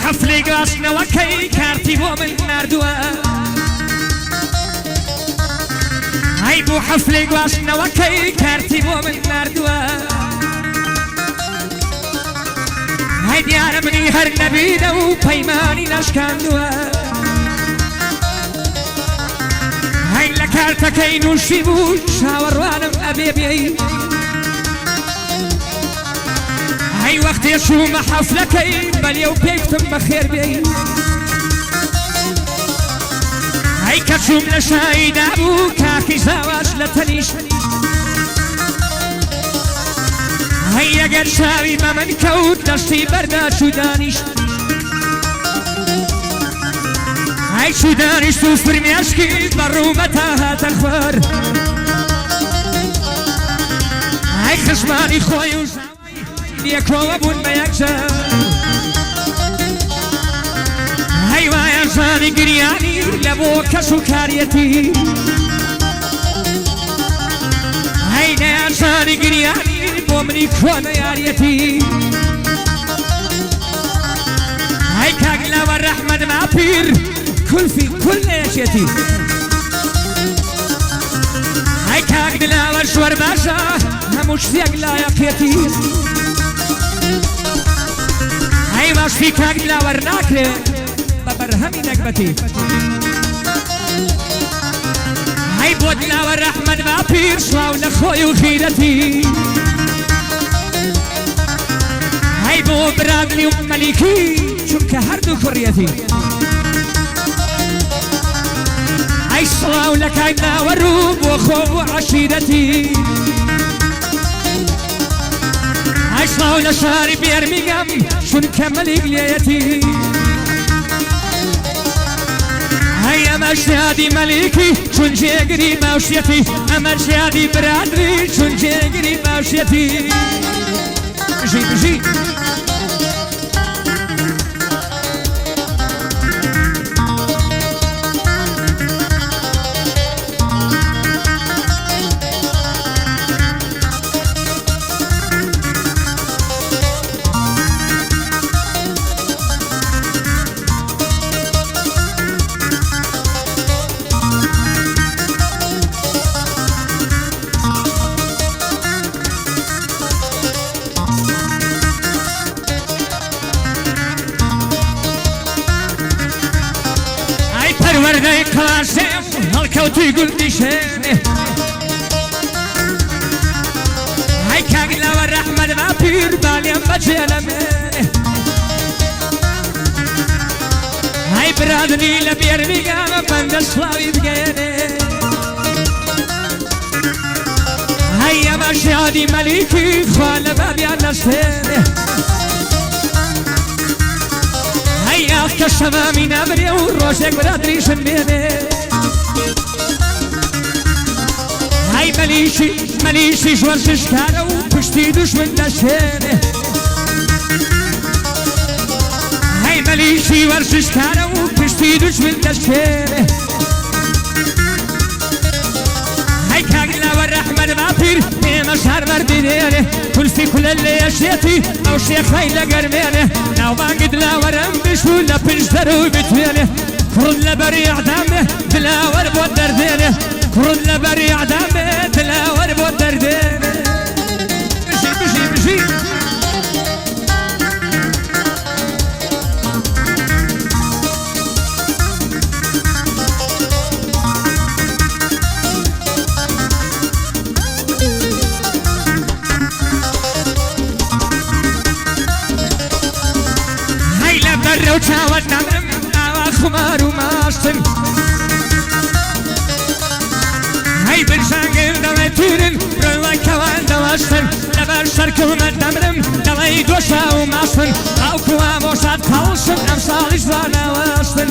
حفلي قاسنا وكي كارتي ومن ناردوا هاي بو حفلي قاسنا وكي كارتي ومن ناردوا هاي ديار مني هر نبينا وبيماني نشكاندوا هاي لكارتكي نوشيبو شاوروانم أبيبي هاي وقت يشوم حفلكي بل يو بيكتم بخير بي هاي كشوم لشايد أبو كاكي زواج لتنيش هاي اگر شاوي ما من كوت دشتي برنا شو دانيش هاي شو دانيش تو فرمي عشقي برومتها تخبر هاي خشماني خوي وشاوي يكوبون ما يكشف هاي ويا جاني قرياني لبوك سكاريتي هاي يا جاني قرياني بومني كون ياريتي هاي كاقلا والرحمة ما بير كل في كل يشيتي هاي كاقلا والشور باشا هموش سيقلا يقيتي هاي واش في كاقلا ورناكلي ببرهمي نكبتي هاي بودلا والرحمن ما بير شواو لخوي وخيرتي هاي بو برادلي ومليكي شك هردو كريتي هاي شواو لك عنا والروب وخو وعشيرتي هاي شواو لشاري بيرميقام شون كمل إقليتي هاي أمشيادي مليكي شون جيقري موشيتي أمشيادي برادري شون جيقري موشيتي بجي بجي وردي قاسم هالكوتي قلبي شيني هاي كاقلا والرحمة ما بير باليم بجيلمي هاي برادني لبيرمي قام بند سلاوي بقيني هاي يا مشيادي مليكي خوال بابي النسيني هيا كشمامي نبري وروشك برادري شنبيني هاي مليشي جوار ششكارة وبشتي دشمن دشيني هاي مليشي ور ششكارة وبشتي دشمن دشيني هاي كاقلا والرحمن ما بير بيما شهر مرديني كل في كل اللي يشيتي او شيخ هاي لقرميني ناو ما قد لا ورم بشو لا بنجدرو بتويني كرد لبريع دامه دلا ورب ودرديني كرد لبريع دامه دلا ورب ودرديني بشي بشي بشي لو تاود نمرم ناوا خمار وماشتن هاي برشانقر دوي تيرن روي كوان دواشتن لبر شركو من نمرم دوي دوشا وماشتن او كوا موشاد كالشن امسالش وانا واشتن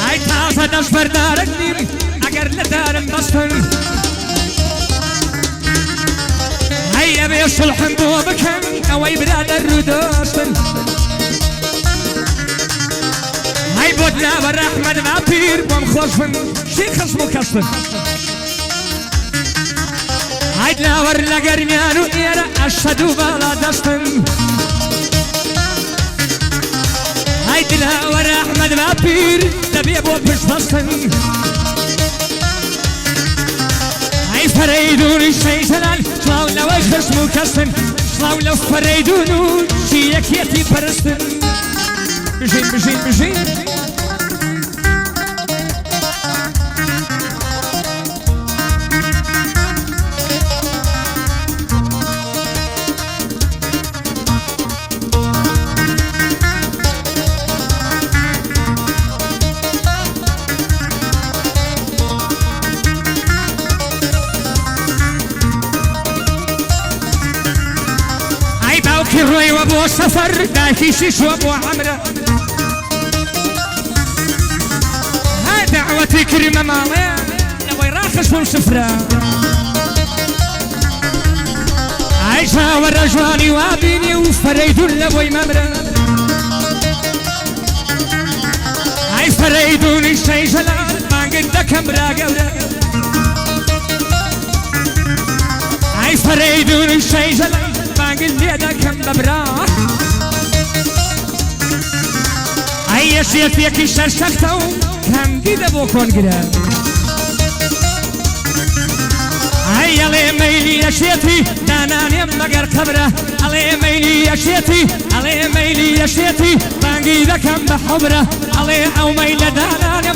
هاي تازه دش بردارك نيم اگر لدارم بستن هيا بيصلح بوبكن اوي برادر ودوستن هاي بودلا والرحمن ما بير بوم خوشفن شي خصمو كسفن هاي دلا ورلا قرميانو ايرا اشهدو بالا دستن هاي دلاور احمد بابير نبي ابو بشفصن هاي فريدون الشي جلال شلاو لو خصمو كسن شلاو لو فريدونو شيك يتي برستن بجين بجين بجين كروي وابو سفر داكي شيش وابو عمرة هاي دعوتي كريمة مالي نبي راخش ومسفرة عايشة ورجواني وابيني وفريدون لبوي ممرة هاي فريدون الشي جلال ما قدك امرا قورة هاي فريدون الشي جلال قل لي هذا كم ببراح هيا شيخ الشرشختو كم قد بوكون قرا هيا لي ميلي يا شيخي ناناني مقر كبره علي ميلي يا شيخي علي ميلي يا شيخي باقي ذا كم بحبره علي او ميل داناني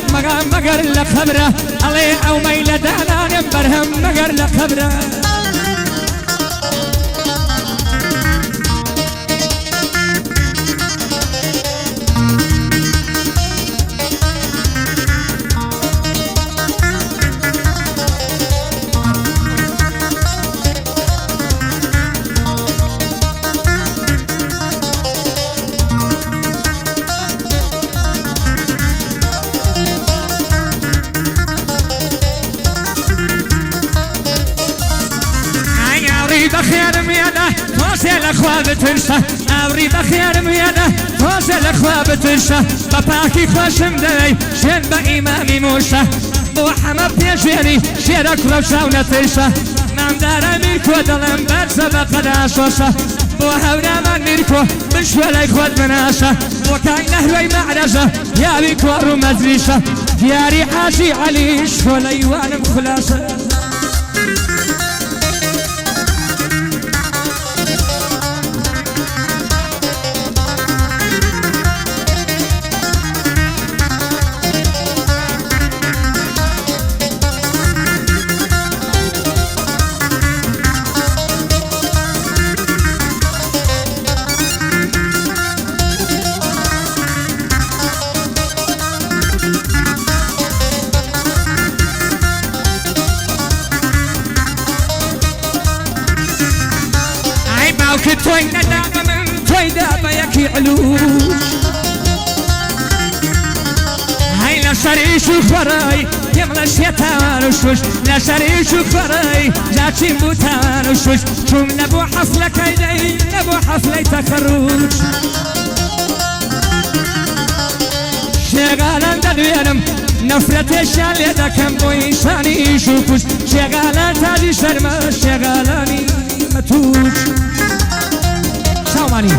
مقر لخبره علي او ميل داناني برهم مقر لخبره بخير ميانا توصل اخوة بتنسى اريد بخير ميانا توصل اخوة بتنسى باباكي خوشم داي شين بإمامي موسى بو حمد بيجيني شيرك روشاونة تنسى من دار ميركو دلم برزة بقد عصوصة بو هونا من ميركو بشولي خود مناسة بو كاي نهروي معرزة يا بيكوارو مدرسة دياري حاجي علي شولي وانم خلاصة توي ندابة من توي دابة يكي علوش هاي لا شريش وخراي يملا شيطان وشوش لا شريش وخراي جاتشي موتان وشوش شوم نبو حفلة كيدي نبو حفلة تخرج شغالان دلوينم نفرة الشال يدا كم بو إنساني يشوفوش شغالان تادي شرما شغالاني متوش Ciao Mani